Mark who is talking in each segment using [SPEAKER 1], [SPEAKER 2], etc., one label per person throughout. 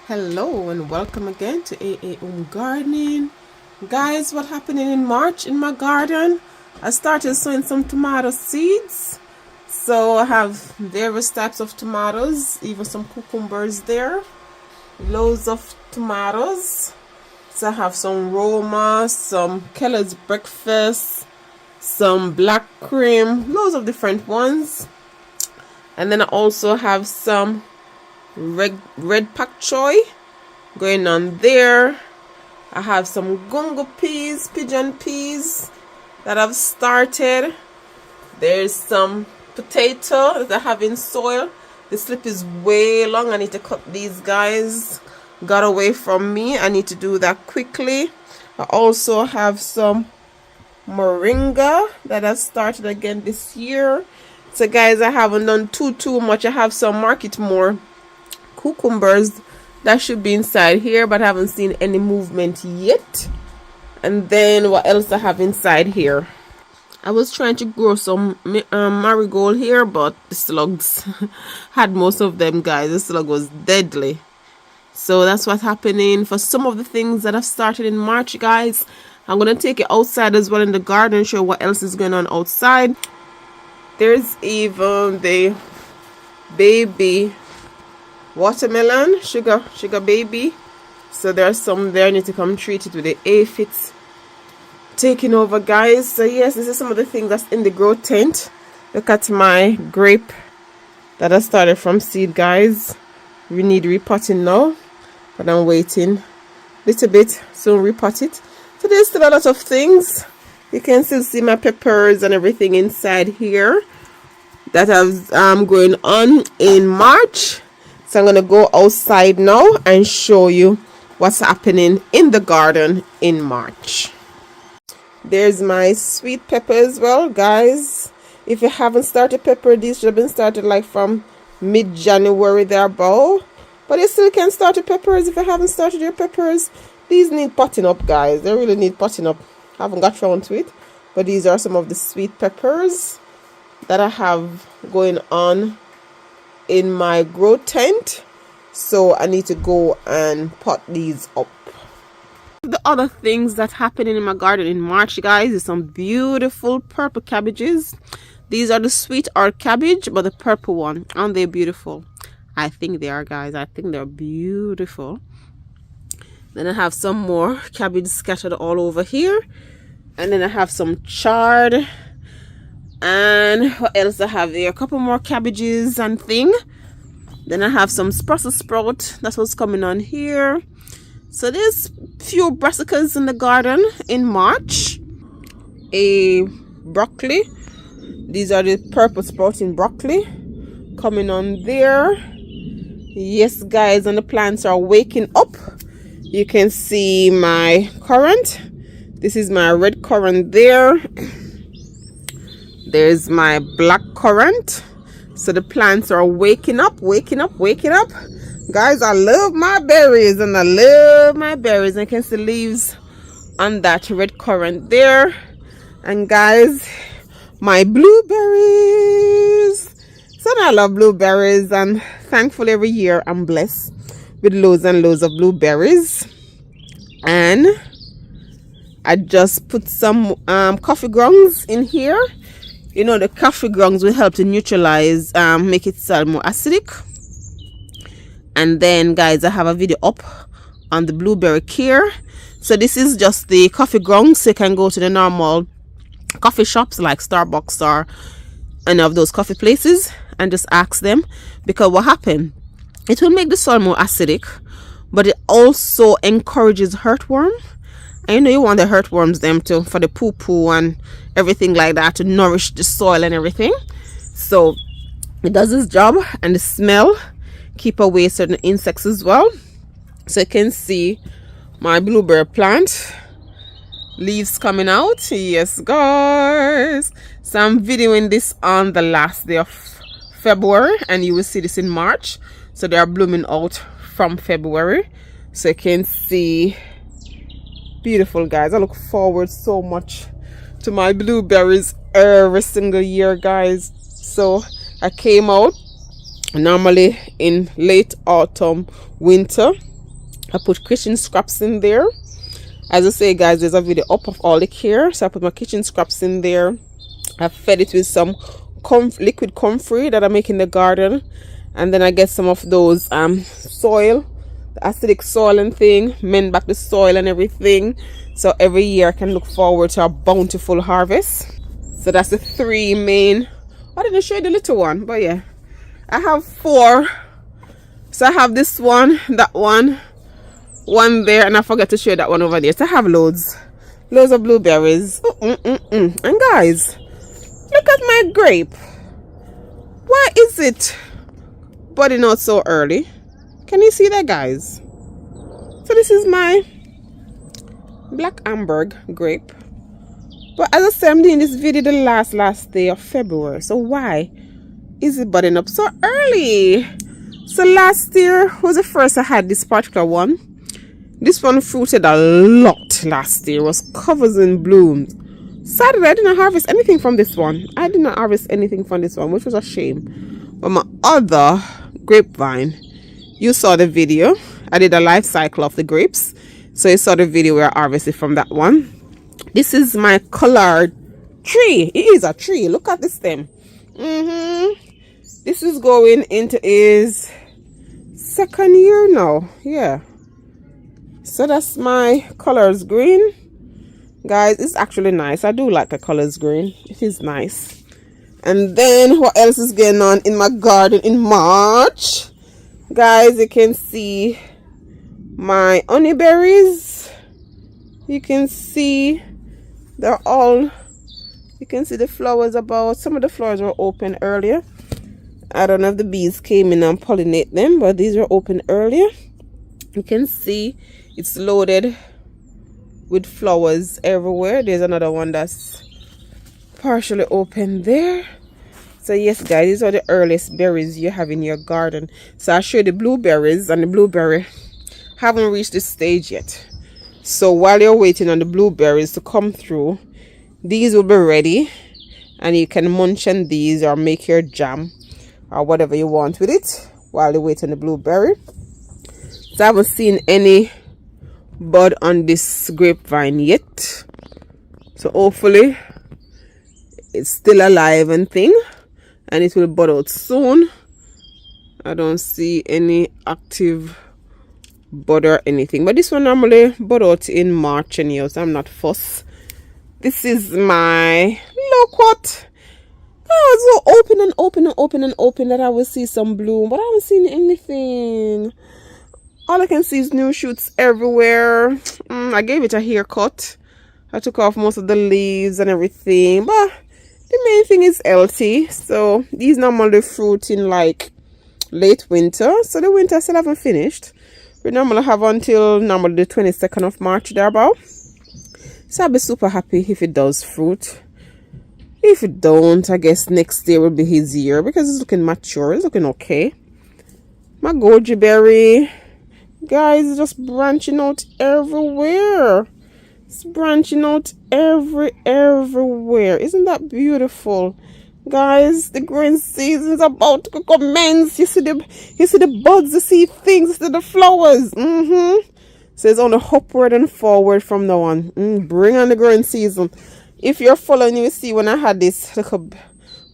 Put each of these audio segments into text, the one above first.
[SPEAKER 1] Hello and welcome again to aahomegardening. Guys, what happening in March in my garden? I started sowing some tomato seeds. So I have various types of tomatoes, even some cucumbers there. Loads of tomatoes. So I have some Roma, some Keller's Breakfast, some black cream, loads of different ones. And then I also have some red pak choi going on there. I have some gungo peas, pigeon peas that I've started. There's some potato that I have in soil. The slip is way long. I need to cut these guys. Got away from me. I need to do that quickly. I also have some moringa that I've started again this year. So guys, I haven't done too much. I have some market more cucumbers that should be inside here, but I haven't seen any movement yet. And then what else I have inside here? I was trying to grow some marigold here, but the slugs had most of them, guys. The slug was deadly. So that's what's happening for some of the things that I've started in March, guys. I'm gonna take it outside as well in the garden, show what else is going on outside. There's even the baby watermelon, sugar baby. So there's some there. I need to come treat it with the aphids taking over, guys. So yes, this is some of the things that's in the grow tent. Look at my grape that I started from seed, guys. We need repotting now, but I'm waiting a little bit, soon repot it. So there's still a lot of things. You can still see my peppers and everything inside here that I'm going on in March. So I'm going to go outside now and show you what's happening in the garden in March. There's my sweet pepper as well, guys. If you haven't started pepper, these should have been started like from mid-January thereabout. But you still can start your peppers if you haven't started your peppers. These need potting up, guys. They really need potting up. I haven't got around to it. But these are some of the sweet peppers that I have going on in my grow tent, so I need to go and pot these up. The other things that happening in my garden in March, guys, is some beautiful purple cabbages. These are the sweet heart cabbage, but the purple one. Aren't they beautiful? I think they are, guys. I think they're beautiful. Then I have some more cabbage scattered all over here, and then I have some chard. And what else I have there? A couple more cabbages and thing. Then I have some Brussels sprout. That's what's coming on here. So there's few brassicas in the garden in March. A broccoli. These are the purple sprouting broccoli coming on there. Yes, guys, and the plants are waking up. You can see my currant. This is my red currant there. There's my black currant. So the plants are waking up. Guys, I love my berries and I love my berries. And you can see leaves on that red currant there. And guys, my blueberries. So I love blueberries, and thankfully every year I'm blessed with loads and loads of blueberries. And I just put some coffee grounds in here. You know, the coffee grounds will help to neutralize, make it soil more acidic. And then, guys, I have a video up on the blueberry care. So this is just the coffee grounds. So you can go to the normal coffee shops like Starbucks or any of those coffee places and just ask them. Because what happened, it will make the soil more acidic, but it also encourages earthworm. And you know, you want the earthworms them to, for the poo-poo and everything like that, to nourish the soil and everything. So it does its job, and the smell keep away certain insects as well. So you can see my blueberry plant leaves coming out. Yes, guys. So I'm videoing this on the last day of February, and you will see this in March. So they are blooming out from February. So you can see, beautiful, guys. I look forward so much to my blueberries every single year, guys. So I came out normally in late autumn, winter, I put kitchen scraps in there. As I say, guys, there's a video up of all the care. So I put my kitchen scraps in there. I fed it with some liquid comfrey that I make in the garden, and then I get some of those soil, the acidic soil and thing, mend back the soil and everything, so every year I can look forward to a bountiful harvest. So that's the 3 main. I didn't show you the little one, but yeah, I have 4. So I have this one, that one there, and I forgot to show you that one over there. So I have loads of blueberries. And guys, look at my grape. Why is it budding out so early? Can you see that, guys? So this is my Black Amberg grape. But as I said, I'm doing this video the last day of February. So why is it budding up so early? So last year was the first I had this particular one. This one fruited a lot last year. It was covered in blooms. Sadly, I didn't harvest anything from this one. I did not harvest anything from this one, which was a shame. But my other grapevine, you saw the video. I did a life cycle of the grapes. So you saw the video where I harvested from that one. This is my collard tree. It is a tree. Look at the stem. This is going into its 2nd year now. Yeah. So that's my colors green. Guys, it's actually nice. I do like the colors green. It is nice. And then what else is going on in my garden in March? Guys, you can see my honeyberries. You can see they're all, you can see the flowers about, some of the flowers were open earlier. I don't know if the bees came in and pollinate them, but these were open earlier. You can see it's loaded with flowers everywhere. There's another one that's partially open there. So yes, guys, these are the earliest berries you have in your garden. So I'll show you the blueberries, and the blueberry haven't reached this stage yet. So while you're waiting on the blueberries to come through, these will be ready, and you can munch on these or make your jam or whatever you want with it while you wait on the blueberry. So I haven't seen any bud on this grapevine yet, so hopefully it's still alive and thing, and it will bud out soon. I don't see any active bud or anything, but this one normally bud out in March and years. I'm not fussed. This is my, look what, oh, so open and open and open and open that I will see some bloom, but I haven't seen anything. All I can see is new shoots everywhere. I gave it a haircut. I took off most of the leaves and everything, but the main thing is healthy. So these normally fruit in like late winter, so the winter still haven't finished. We normally have until normally the 22nd of March thereabout. So I'll be super happy if it does fruit. If it don't, I guess next year will be his year, because it's looking mature. It's looking okay. My goji berry, guys, is just branching out everywhere. It's branching out everywhere. Isn't that beautiful? Guys, the growing season is about to commence. You see the buds, you see things, you see the flowers. So it's only upward and forward from now on. Bring on the growing season. If you're following, you see when I had this little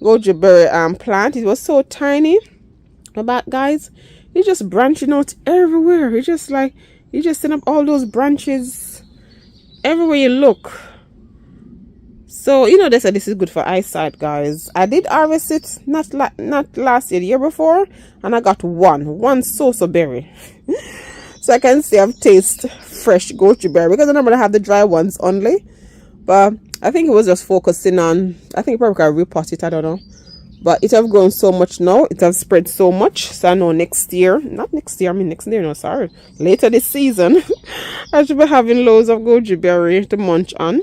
[SPEAKER 1] goji berry plant, it was so tiny. But guys, it's just branching out everywhere. It's just like, you just send up all those branches everywhere you look. So you know, they said this is good for eyesight, guys. I did harvest it not last year, the year before, and I got one so berry. So I can say I've tasted fresh goji berry, because I normally have the dry ones only. But I think it was just focusing on, I think probably can repot it, I don't know. But it have grown so much now, it has spread so much. So I know next year, next year, no, sorry, later this season, I should be having loads of goji berry to munch on.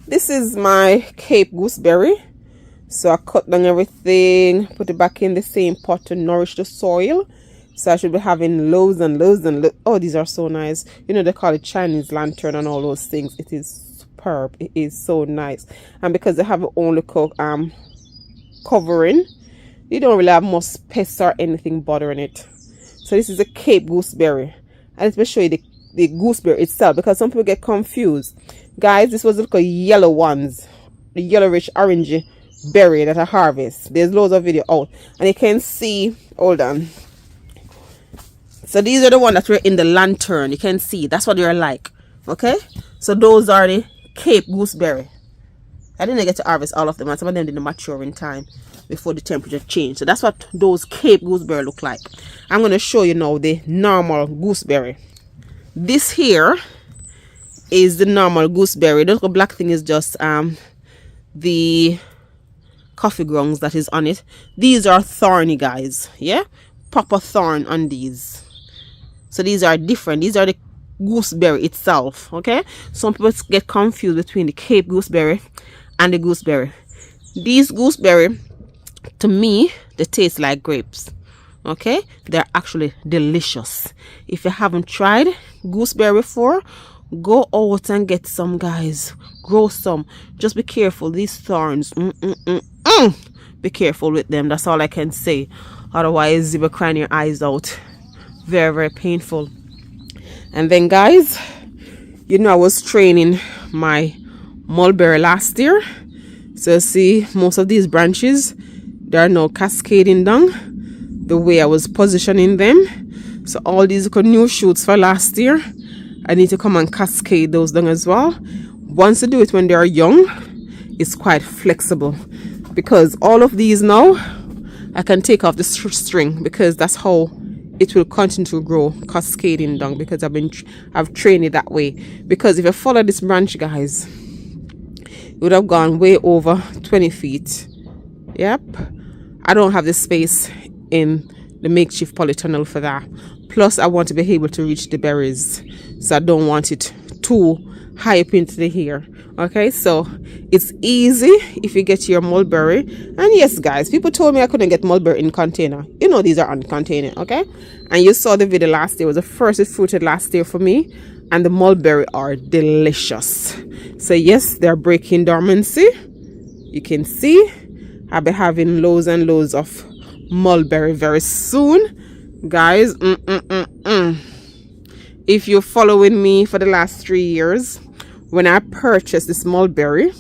[SPEAKER 1] This is my Cape gooseberry. So I cut down everything, put it back in the same pot to nourish the soil. So I should be having loads and loads and loads. Oh, these are so nice. You know, they call it Chinese lantern and all those things. It is superb. It is so nice. And because they have only covering, you don't really have much pests or anything bothering it. So this is a Cape gooseberry. and let me show you the gooseberry itself, because some people get confused. Guys, this was the little yellow ones, the yellowish orangey berry that I harvest. There's loads of video out, and you can see, hold on. So these are the ones that were in the lantern. You can see that's what they're like. Okay, so those are the Cape gooseberry. I didn't get to harvest all of them, and some of them didn't mature in time before the temperature changed. So that's what those Cape gooseberry look like. I'm going to show you now the normal gooseberry. This here is the normal gooseberry. The little black thing is just the coffee grounds that is on it. These are thorny, guys. Yeah, proper thorn on these. So these are different. These are the gooseberry itself. Okay, some people get confused between the Cape gooseberry and the gooseberry. These gooseberry, to me, they taste like grapes. Okay, they're actually delicious. If you haven't tried gooseberry before, go out and get some, guys. Grow some. Just be careful, these thorns. Be careful with them. That's all I can say. Otherwise, you'll be crying your eyes out. Very, very painful. And then, guys, you know, I was training my mulberry last year. So see, most of these branches, they are now cascading down the way I was positioning them. So all these new shoots for last year, I need to come and cascade those down as well. Once you do it when they are young, it's quite flexible, because all of these now I can take off the string, because that's how it will continue to grow, cascading down, because I've trained it that way. Because if you follow this branch, guys, it would have gone way over 20 feet. Yep, I don't have the space in the makeshift polytunnel for that. Plus, I want to be able to reach the berries, so I don't want it too high up into the hair. Okay, so it's easy if you get your mulberry. And yes, guys, people told me I couldn't get mulberry in container. You know, these are on container. Okay, and you saw the video last year. It was the first it fruited last year for me, and the mulberry are delicious. So yes, they're breaking dormancy. You can see I'll be having loads and loads of mulberry very soon, guys. If you're following me for the last 3 years, when I purchased this mulberry,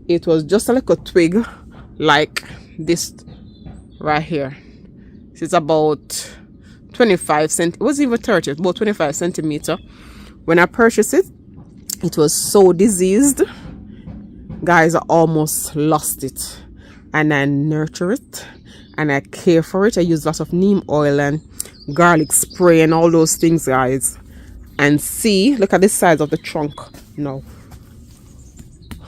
[SPEAKER 1] it was just a little twig like this right here. It's about 25 cent. It wasn't even 30, about 25 centimeter. When I purchased it, it was so diseased, guys. I almost lost it, and I nurture it and I care for it. I use lots of neem oil and garlic spray and all those things, guys. And see, look at the size of the trunk now.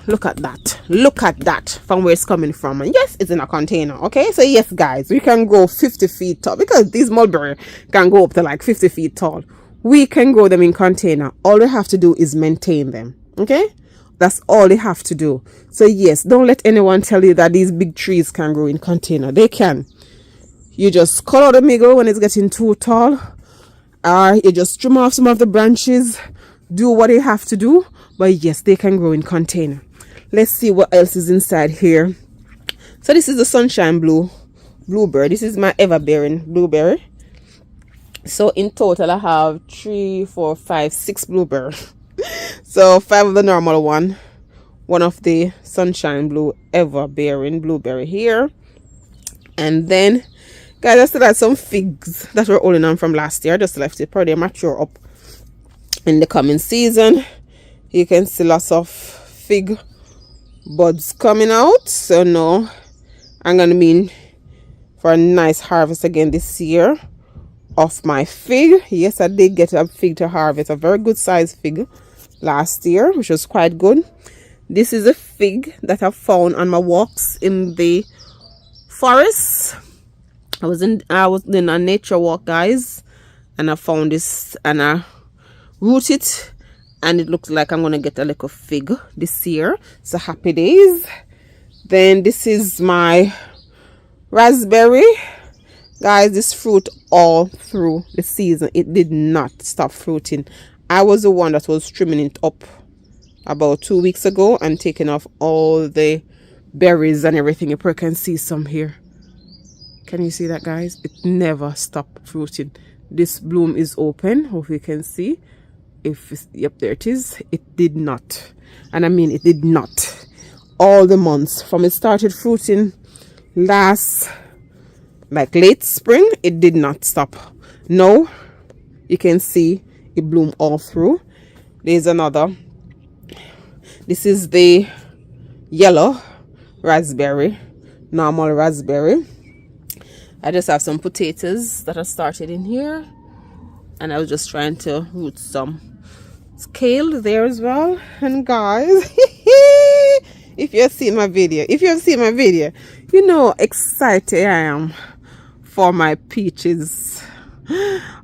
[SPEAKER 1] Look at that from where it's coming from. And yes, it's in a container. Okay, so yes, guys, we can grow 50 feet tall, because these mulberry can go up to like 50 feet tall. We can grow them in container. All we have to do is maintain them. Okay, that's all they have to do. So yes, don't let anyone tell you that these big trees can grow in container. They can. You just cut out the middle when it's getting too tall, or you just trim off some of the branches. Do what you have to do. But yes, they can grow in container. Let's see what else is inside here. So this is the sunshine blueberry. This is my ever-bearing blueberry. So in total, I have 3, 4, 5, 6 blueberry. So 5 of the normal one of the sunshine blue ever-bearing blueberry here. And then, guys, I still had some figs that were holding on from last year. I just left it probably mature up in the coming season. You can see lots of fig buds coming out. So now I'm gonna be for a nice harvest again this year of my fig. Yes, I did get a fig to harvest, a very good size fig last year, which was quite good. This is a fig that I found on my walks in the forest. I was in a nature walk, guys, and I found this and I root it, and it looks like I'm gonna get a little fig this year. So happy days. Then this is my raspberry, guys. This fruit all through the season, it did not stop fruiting. I was the one that was trimming it up about 2 weeks ago and taking off all the berries and everything. You can see some here. Can you see that, guys? It never stopped fruiting. this bloom is open. Hope you can see. Yep, there it is. It did not, and I mean it did not. All the months from it started fruiting last, like late spring, it did not stop. Now you can see it bloom all through. There's another. This is the yellow raspberry, normal raspberry. I just have some potatoes that I started in here, and I was just trying to root some kale there as well. And guys, if you have seen my video, you know excited I am for my peaches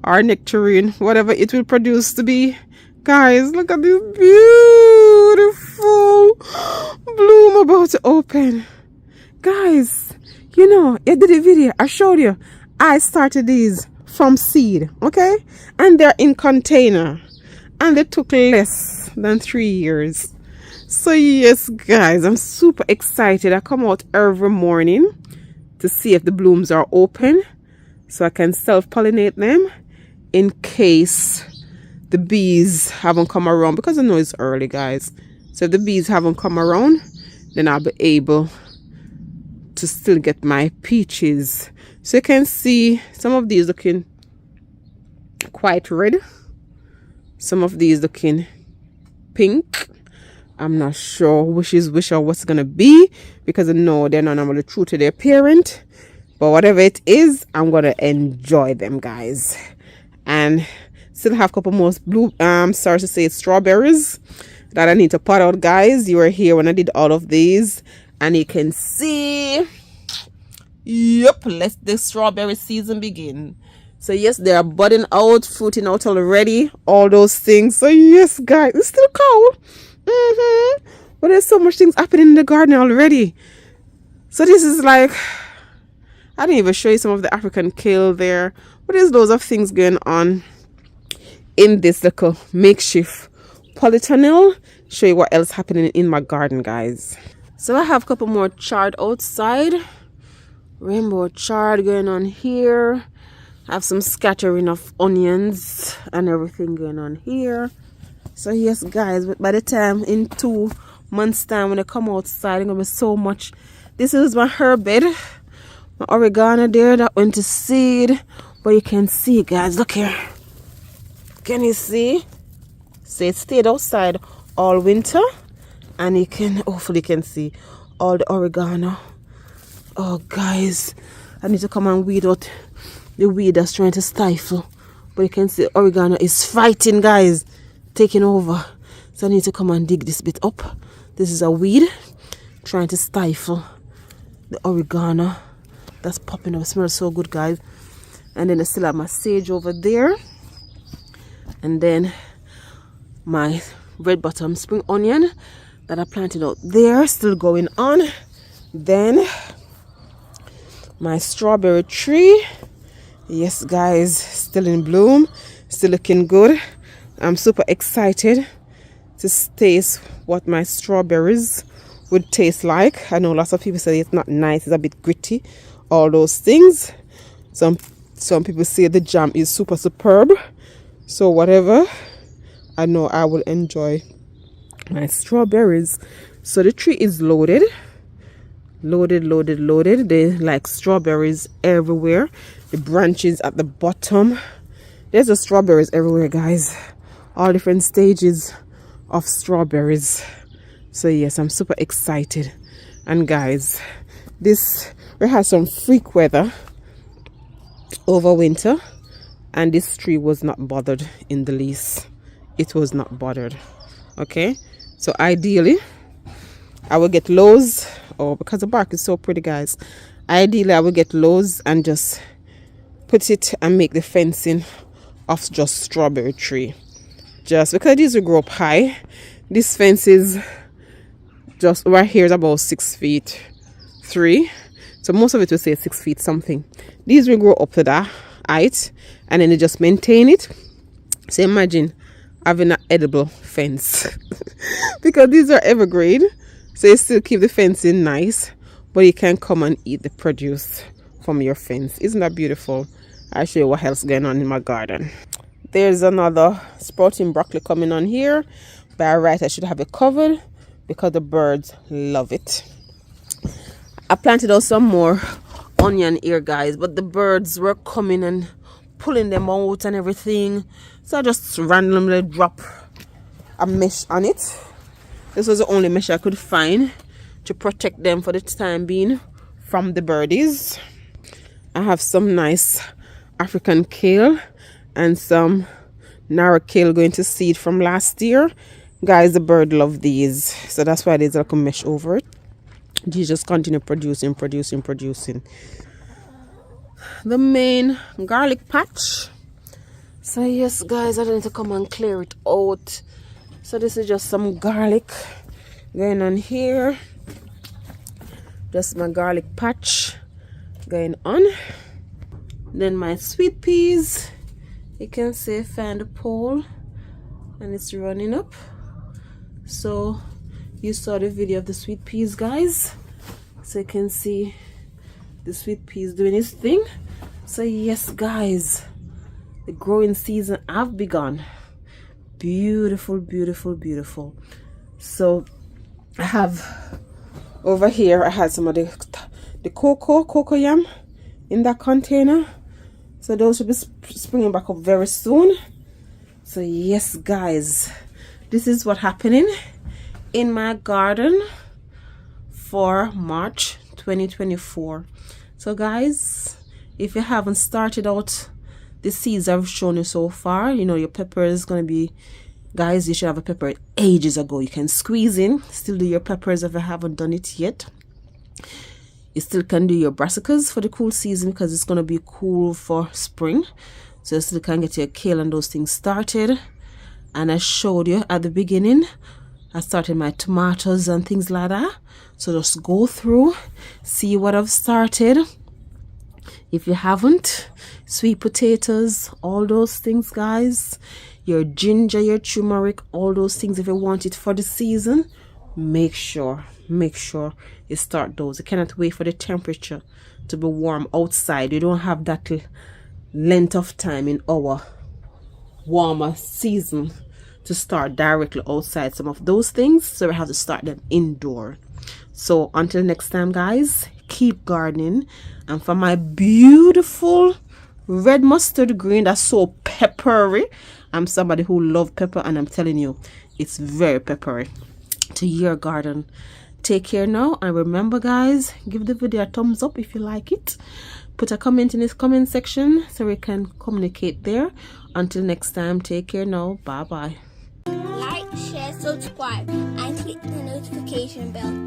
[SPEAKER 1] or nectarine, whatever it will produce to be. Guys, look at this beautiful bloom about to open. Guys, you know, I did a video, I showed you, I started these from seed, okay? And they're in container, and they took less than 3 years. So yes, guys, I'm super excited. I come out every morning to see if the blooms are open, so I can self-pollinate them in case the bees haven't come around, because I know it's early, guys. So if the bees haven't come around, then I'll be able to still get my peaches. So you can see some of these looking quite red, some of these looking pink. I'm not sure which is which or what's gonna be, because I know they're not normally true to their parent, but whatever it is, I'm gonna enjoy them, guys. And still have a couple more sorry to say strawberries that I need to pot out, guys. You were here when I did all of these, and you can see, yep, let the strawberry season begin. So yes, they are budding out, fruiting out already, all those things. So yes, guys, it's still cold, but there's so much things happening in the garden already. So this is like, I didn't even show you some of the African kale there, but there's loads of things going on in this little makeshift polytunnel. Show you what else happening in my garden, guys. So I have a couple more chard outside, rainbow chard going on here. I have some scattering of onions and everything going on here. So yes, guys, but by the time in 2 months time when I come outside, there's gonna be so much. This is my herb bed, my oregano there that went to seed, but you can see, guys, look here. Can you see? So it stayed outside all winter, and you can, hopefully you can see all the oregano. Oh guys, I need to come and weed out the weed that's trying to stifle, but you can see oregano is fighting, guys, taking over. So I need to come and dig this bit up. This is a weed trying to stifle the oregano that's popping up. It smells so good, guys. And then I still have my sage over there, and then my red bottom spring onion that I planted out there, still going on. Then my strawberry tree, yes, guys, still in bloom, still looking good. I'm super excited to taste what my strawberries would taste like. I know lots of people say it's not nice, it's a bit gritty, all those things. Some people say the jam is super superb. So whatever, I know I will enjoy my strawberries. So the tree is loaded. There's like strawberries everywhere. The branches at the bottom, there's the strawberries everywhere, guys. All different stages of strawberries. So yes, I'm super excited. And guys, we had some freak weather over winter, and this tree was not bothered in the least. It was not bothered. Okay, so ideally I will get lows, because the bark is so pretty, guys. Ideally I will get lows and just put it and make the fencing of just strawberry tree, just because these will grow up high. This fence is just right here is about 6'3", so most of it will say 6 feet something. These will grow up to that height, and then they just maintain it. So imagine having an edible fence because these are evergreen, so you still keep the fencing nice, but you can come and eat the produce from your fence. Isn't that beautiful? I'll show you what else going on in my garden. There's another sprouting broccoli coming on here. By right, I should have it covered because the birds love it. I planted out some more onion here, guys, but the birds were coming and pulling them out and everything. So I just randomly dropped a mesh on it. This was the only mesh I could find to protect them for the time being from the birdies. I have some nice African kale and some narrow kale going to seed from last year. Guys, the bird love these, so that's why there's like a mesh over it. These just continue producing. The main garlic patch. So yes, guys, I need to come and clear it out. So this is just some garlic going on here. Just my garlic patch going on. Then my sweet peas. You can see find the pole and it's running up. So you saw the video of the sweet peas, guys. So you can see the sweet peas doing its thing. So yes, guys, the growing season have begun. Beautiful. So I have over here, I had some of the cocoa yam in that container. So those should be springing back up very soon. So yes, guys, this is what's happening in my garden for March 2024. So guys, if you haven't started out the seeds I've shown you so far, you know your pepper is going to be, guys, you should have a pepper ages ago. You can squeeze in, still do your peppers if you haven't done it yet. You still can do your brassicas for the cool season because it's going to be cool for spring. So you still can get your kale and those things started. And I showed you at the beginning, I started my tomatoes and things like that. So just go through, see what I've started. If you haven't, sweet potatoes, all those things, guys. Your ginger, your turmeric, all those things. If you want it for the season, make sure you start those. You cannot wait for the temperature to be warm outside. You don't have that length of time in our warmer season to start directly outside some of those things, so we have to start them indoor. So until next time, guys, keep gardening. And for my beautiful red mustard green that's so peppery, I'm somebody who loves pepper, and I'm telling you, it's very peppery to your garden. Take care now, and remember, guys, give the video a thumbs up if you like it. Put a comment in this comment section so we can communicate there. Until next time, take care now. Bye bye.
[SPEAKER 2] Like, share, subscribe, and click the notification bell.